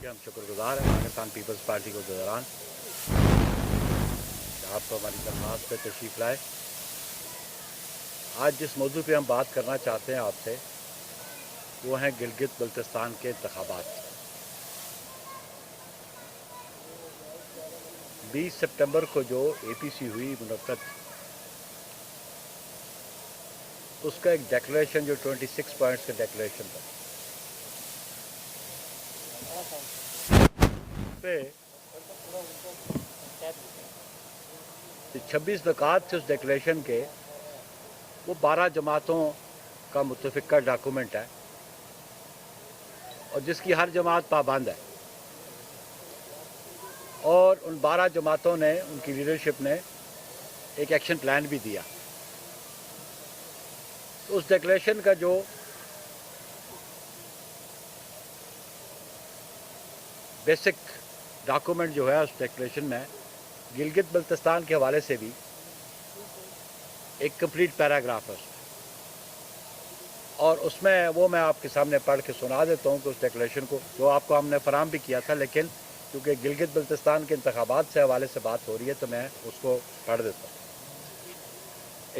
के हम शुक्रगुजार हैं पाकिस्तान पीपल्स पार्टी को दौरान आपको हमारी दरख्वास्त पे तशरीफ़ लाए। आज जिस मौजू पे हम बात करना चाहते हैं आपसे वो हैं गिलगित बल्तिस्तान के इंतखाबात। 20 सितंबर को जो APC हुई मुनक्कद, उसका एक डिक्लेरेशन जो 26 पॉइंट्स का डिक्लेरेशन था पे 26 नुकात थे उस डिक्लेरेशन के। वो 12 जमातों का मुत्तफ़िक़ा डॉक्यूमेंट है और जिसकी हर जमात पाबंद है, और उन 12 जमातों ने, उनकी लीडरशिप ने एक एक्शन प्लान भी दिया। तो उस डिक्लेरेशन का जो बेसिक डॉक्यूमेंट जो है उस डिक्लेरेशन में गिलगित बल्तिस्तान के हवाले से भी एक कंप्लीट पैराग्राफ है और उसमें वो मैं आपके सामने पढ़ के सुना देता हूँ कि उस डिक्लेरेशन को जो आपको हमने फराहम भी किया था, लेकिन क्योंकि गिलगित बल्तिस्तान के इंतखाबात से हवाले से बात हो रही है तो मैं उसको पढ़ देता हूँ।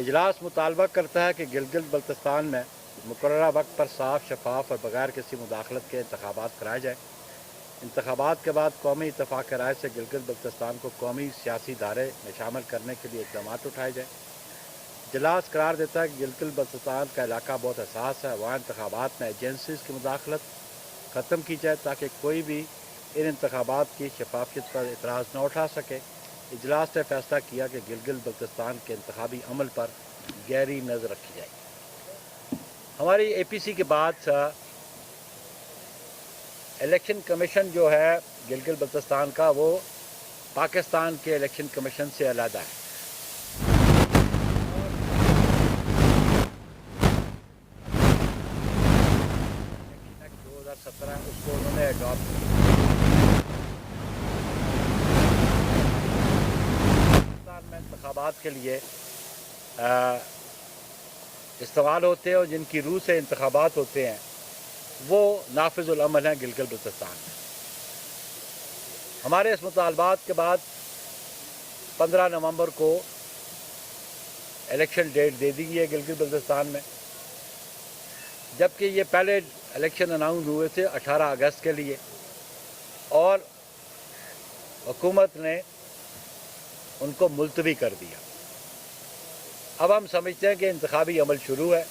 इजलास मुतालबा करता है कि गिलगित बल्तिस्तान में मुकर्ररा वक्त पर साफ, शफाफ और बगैर किसी मुदाखलत के इंतखाबात कराए जाए। इंतखाबात के बाद कौमी इत्तफाक़ राय से गिलगित बल्तिस्तान को कौमी सियासी दायरे में शामिल करने के लिए इक़दाम उठाए जाए। इजलास करार देता है कि गिलगित बल्तिस्तान का इलाका बहुत हसास है, वहाँ इंतखाबात में एजेंसीज़ की मुदाखलत ख़त्म की जाए ताकि कोई भी इन इंतखाबात की शफाफियत पर एतराज़ न उठा सके। इजलास ने फैसला किया कि गिलगित बल्तिस्तान के इंतखाबी अमल पर गहरी नज़र रखी जाए। हमारी APC के बाद इलेक्शन कमीशन जो है गिलगित बल्तिस्तान का, वो पाकिस्तान के इलेक्शन कमीशन से अलग है। 2017 उसको उन्होंने अडॉप्ट में इंतखाबात के लिए इस्तेमाल होते हैं और जिनकी रूह से इंतखाबात होते हैं वो नाफिजुल अमल हैं गिलगित बल्तिस्तान में। हमारे इस मुतालबात के बाद 15 नवंबर को इलेक्शन डेट दे दी गई है गिलगित बल्तिस्तान में, जबकि ये पहले इलेक्शन अनाउंस हुए थे 18 अगस्त के लिए और हुकूमत ने उनको मुलतवी कर दिया। अब हम समझते हैं कि इंतखाबी अमल शुरू है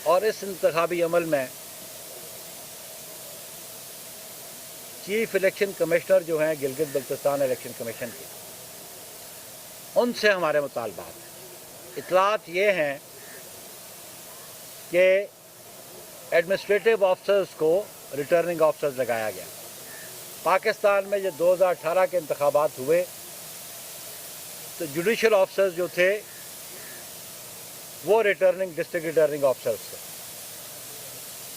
और इस इंतखाबी अमल में चीफ इलेक्शन कमिश्नर जो हैं गिलगित बल्तिस्तान इलेक्शन कमीशन के, उनसे हमारे मुतालबात हैं। इतलात ये हैं कि एडमिनिस्ट्रेटिव ऑफिसर्स को रिटर्निंग ऑफिसर्स लगाया गया। पाकिस्तान में जब 2018 के इंतखाबात हुए तो जुडिशल ऑफिसर्स जो थे वो डिस्ट्रिक्ट रिटर्निंग ऑफिसर्स थे,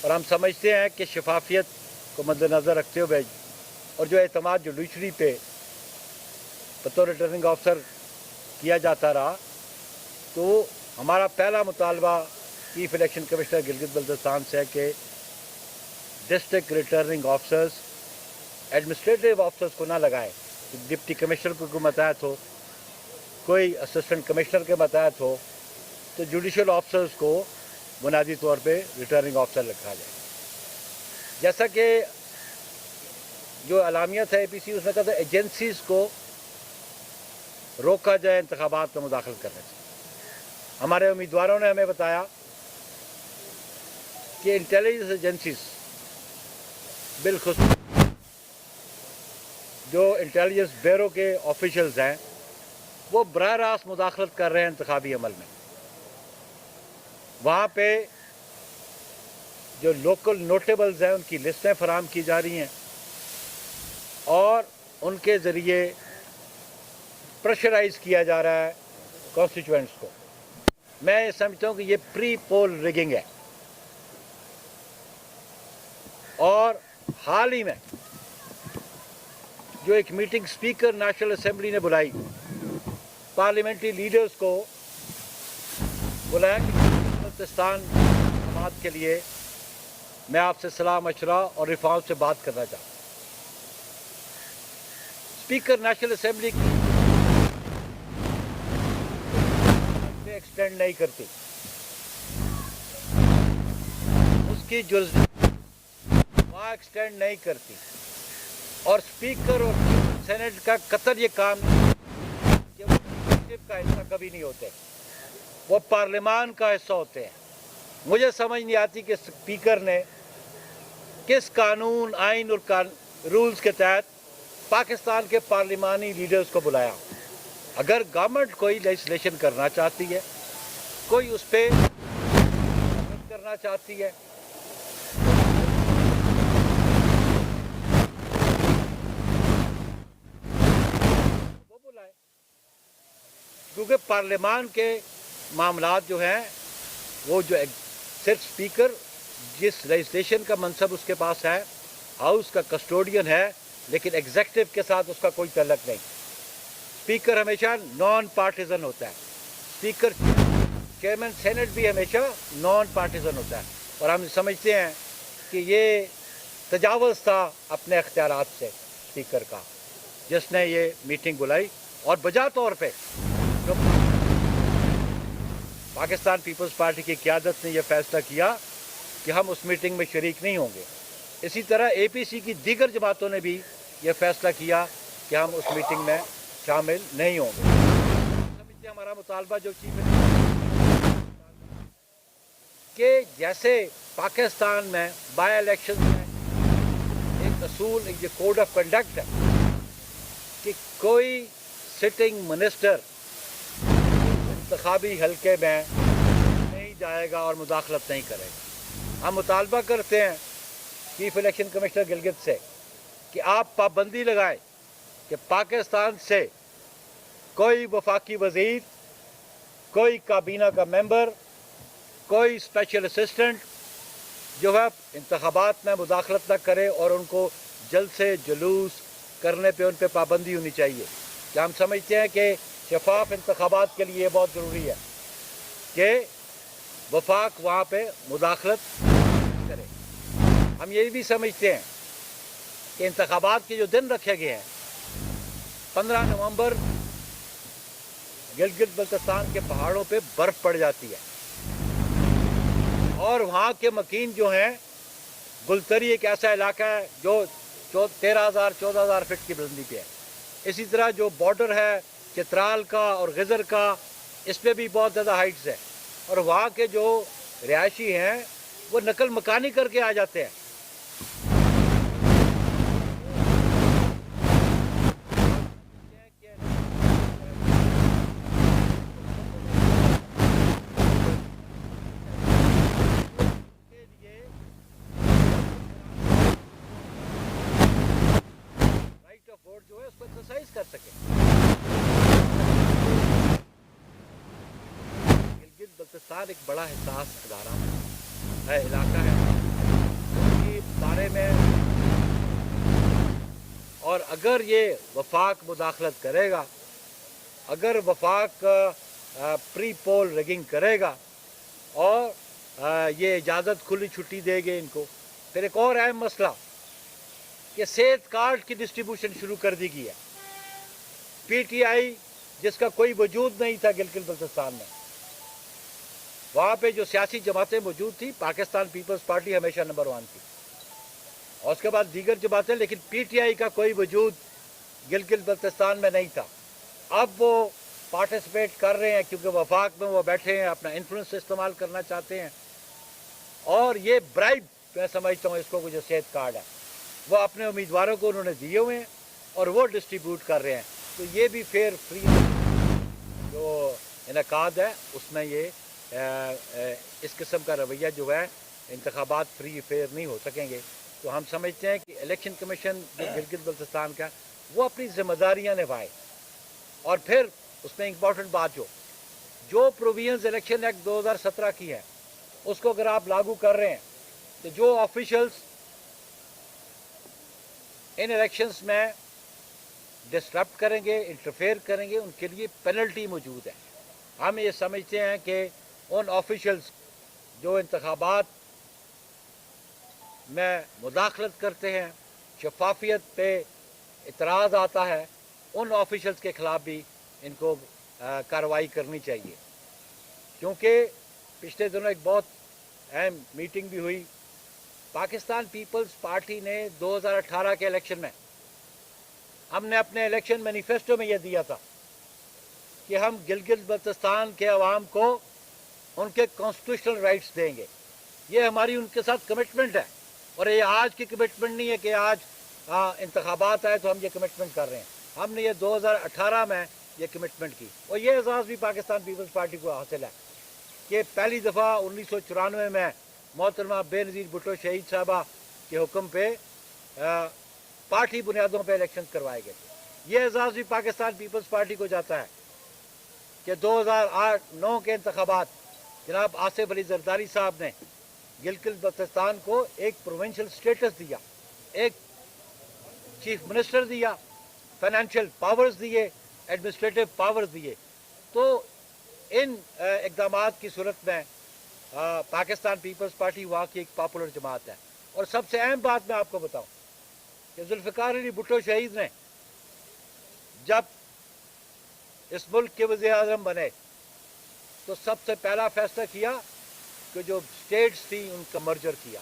और हम समझते हैं कि शफाफियत को मद्देनज़र रखते हुए और जो एतमाद जुडिशरी पे बतौर रिटर्निंग ऑफिसर किया जाता रहा, तो हमारा पहला मुतालबा chief election commissioner Gilgit Baltistan से है कि district returning officers administrative officers को ना लगाएं। डिप्टी कमिश्नर को मतहत हो, कोई असिस्टेंट कमिश्नर के मतहत हो, तो जुडिशल ऑफिसर्स को बुनियादी तौर पे रिटर्निंग ऑफिसर रखा जाए। जैसा कि जो अलामियत है APC उसमें कहते हैं एजेंसीज़ को रोका जाए इंतखाबात में मुदाखलत करने से। हमारे उम्मीदवारों ने हमें बताया कि इंटेलिजेंस एजेंसीज बिलखुसूस जो इंटेलिजेंस ब्यूरो के ऑफिशियल्स हैं वो बराह रास्त मुदाखलत कर रहे हैं इंतखाबी अमल में। वहाँ पे जो लोकल नोटेबल्स हैं उनकी लिस्टें फराहम की जा रही हैं और उनके ज़रिए प्रेशराइज़ किया जा रहा है कॉन्स्टिट्यूएंट्स को। मैं समझता हूँ कि ये प्री पोल रिगिंग है। और हाल ही में जो एक मीटिंग स्पीकर नेशनल असेंबली ने बुलाई, पार्लियामेंट्री लीडर्स को बुलाया कि बल्तिस्तान समाज के लिए मैं आपसे सलाह मशवरा और रिफॉर्म से बात करना चाहता हूँ। स्पीकर नेशनल असेंबली एक्सटेंड नहीं करती, उसकी जुरिस्डिक्शन वहाँ एक्सटेंड नहीं करती, और स्पीकर और सेनेट का कतर ये काम कि वो एग्जीक्यूटिव का हिस्सा कभी नहीं होते, वो पार्लियामान का हिस्सा होते हैं। मुझे समझ नहीं आती कि स्पीकर ने किस कानून, आइन और रूल्स के तहत पाकिस्तान के पार्लिमानी लीडर्स को बुलाया। अगर गवर्नमेंट कोई लेजिस्लेशन करना चाहती है, कोई उस पर करना चाहती है, वो बुलाए, क्योंकि पार्लियामान के मामलात जो हैं वो जो सिर्फ स्पीकर जिस लेजिस्लेशन का मनसब उसके पास है, हाउस का कस्टोडियन है, लेकिन एग्जीक्यूटिव के साथ उसका कोई तल्लक नहीं। स्पीकर हमेशा नॉन पार्टीजन होता है, स्पीकर चेयरमैन सेनेट भी हमेशा नॉन पार्टीजन होता है, और हम समझते हैं कि ये तजावज़ था अपने इख्तियारात से स्पीकर का, जिसने ये मीटिंग बुलाई और बजा तौर पे जो पाकिस्तान पीपल्स पार्टी की क़यादत ने यह फैसला किया कि हम उस मीटिंग में शरीक नहीं होंगे। इसी तरह APC की दीगर जमातों ने भी यह फैसला किया कि हम उस मीटिंग में शामिल नहीं होंगे। समझते हमारा मुतालबा जो चीफ कि जैसे पाकिस्तान में बाय इलेक्शन में एक असूल, एक कोड ऑफ कंडक्ट है कि कोई सिटिंग मिनिस्टर इंतखाबी हलके में नहीं जाएगा और मुदाखलत नहीं करेगा। हम मुतालबा करते हैं चीफ इलेक्शन कमिश्नर गिलगित से कि आप पाबंदी लगाएं कि पाकिस्तान से कोई वफाकी वजीर, कोई काबीना का मेंबर, कोई स्पेशल असिस्टेंट जो है इंतखाबात में मुदाखलत न करे, और उनको जल्द से जुलूस करने पे उन पे पाबंदी होनी चाहिए। क्या हम समझते हैं कि शफाफ इंतखाबात के लिए बहुत ज़रूरी है कि वफाक वहाँ पे मुदाखलत करे। हम ये भी समझते हैं कि इंतखाबात के जो दिन रखे गए हैं 15 नवंबर गिलगित बल्तिस्तान के पहाड़ों पे बर्फ़ पड़ जाती है, और वहाँ के मकीन जो हैं, गुलतरी एक ऐसा इलाका है जो 13,000-14,000 फीट की बुलंदी पे है। इसी तरह जो बॉर्डर है चित्राल का और गजर का, इस पर भी बहुत ज़्यादा हाइट्स है, और वहाँ के जो रिहायशी हैं वो नकल मकानी करके आ जाते हैं। राइट ऑफ वोट जो है उसको एक्सरसाइज कर सके। गिलगित बल्तिस्तान एक बड़ा हिसास अदारा है, इलाका है उसके बारे में, और अगर ये वफाक मुदाखलत करेगा, अगर वफाक प्री पोल रिगिंग करेगा और ये इजाज़त खुली छुट्टी देंगे इनको, फिर एक और अहम मसला कि सेहत कार्ड की डिस्ट्रीब्यूशन शुरू कर दी गई है। PTI जिसका कोई वजूद नहीं था गिलगित बल्तिस्तान में, वहाँ पे जो सियासी जमातें मौजूद थी, पाकिस्तान पीपल्स पार्टी हमेशा नंबर 1 थी, और उसके बाद दीगर जमातें, लेकिन PTI का कोई वजूद गिलगित बल्तिस्तान में नहीं था। अब वो पार्टिसिपेट कर रहे हैं क्योंकि वफाक में वो बैठे हैं, अपना इन्फ्लुएंस इस्तेमाल करना चाहते हैं, और ये ब्राइब मैं समझता हूँ इसको, जो सेहत कार्ड है वो अपने उम्मीदवारों को उन्होंने दिए हुए हैं और वो डिस्ट्रीब्यूट कर रहे हैं। तो ये भी फेयर फ्री जो इनकाद है उसमें ये इस किस्म का रवैया जो है, इंतखाबात फ्री फेयर नहीं हो सकेंगे। तो हम समझते हैं कि इलेक्शन कमीशन जो गिलगित बल्तिस्तान का, वो अपनी जिम्मेदारियाँ निभाए, और फिर उसमें इम्पॉर्टेंट बात जो प्रोविजंस इलेक्शन एक्ट 2017 की है उसको अगर आप लागू कर रहे हैं, तो जो ऑफिशियल्स इन इलेक्शंस में डिस्टर्ब करेंगे, इंटरफेयर करेंगे, उनके लिए पेनल्टी मौजूद है। हम ये समझते हैं कि उन ऑफिशियल्स जो इंतखाबात میں مداخلت کرتے ہیں، شفافیت پہ اعتراض آتا ہے، ان آفیشلز کے خلاف بھی ان کو کارروائی کرنی چاہیے. کیونکہ پچھلے دنوں ایک بہت اہم میٹنگ بھی ہوئی. پاکستان پیپلز پارٹی نے 2018 کے الیکشن میں، ہم نے اپنے الیکشن مینیفیسٹو میں یہ دیا تھا کہ ہم گلگت بلتستان کے عوام کو ان کے کانسٹیٹیوشنل رائٹس دیں گے. یہ ہماری ان کے ساتھ کمٹمنٹ ہے، اور یہ آج کی کمٹمنٹ نہیں ہے کہ آج انتخابات آئے تو ہم یہ کمٹمنٹ کر رہے ہیں. ہم نے یہ 2018 میں یہ کمٹمنٹ کی، اور یہ اعزاز بھی پاکستان پیپلز پارٹی کو حاصل ہے کہ پہلی دفعہ 1994 میں محترمہ بے نظیر بھٹو شہید صاحبہ کے حکم پہ پارٹی بنیادوں پہ الیکشن کروائے گئے تھے. یہ اعزاز بھی پاکستان پیپلز پارٹی کو جاتا ہے کہ 2009 کے انتخابات جناب آصف علی زرداری صاحب نے گلگت بلتستان کو ایک پروونشل سٹیٹس دیا، ایک چیف منسٹر دیا، فائنینشیل پاورز دیے، ایڈمنسٹریٹو پاورز دیے. تو ان اقدامات کی صورت میں پاکستان پیپلز پارٹی وہاں کی ایک پاپولر جماعت ہے. اور سب سے اہم بات میں آپ کو بتاؤں کہ ذوالفقار علی بھٹو شہید نے جب اس ملک کے وزیر اعظم بنے تو سب سے پہلا فیصلہ کیا کہ جو اسٹیٹس تھیں ان کا مرجر کیا.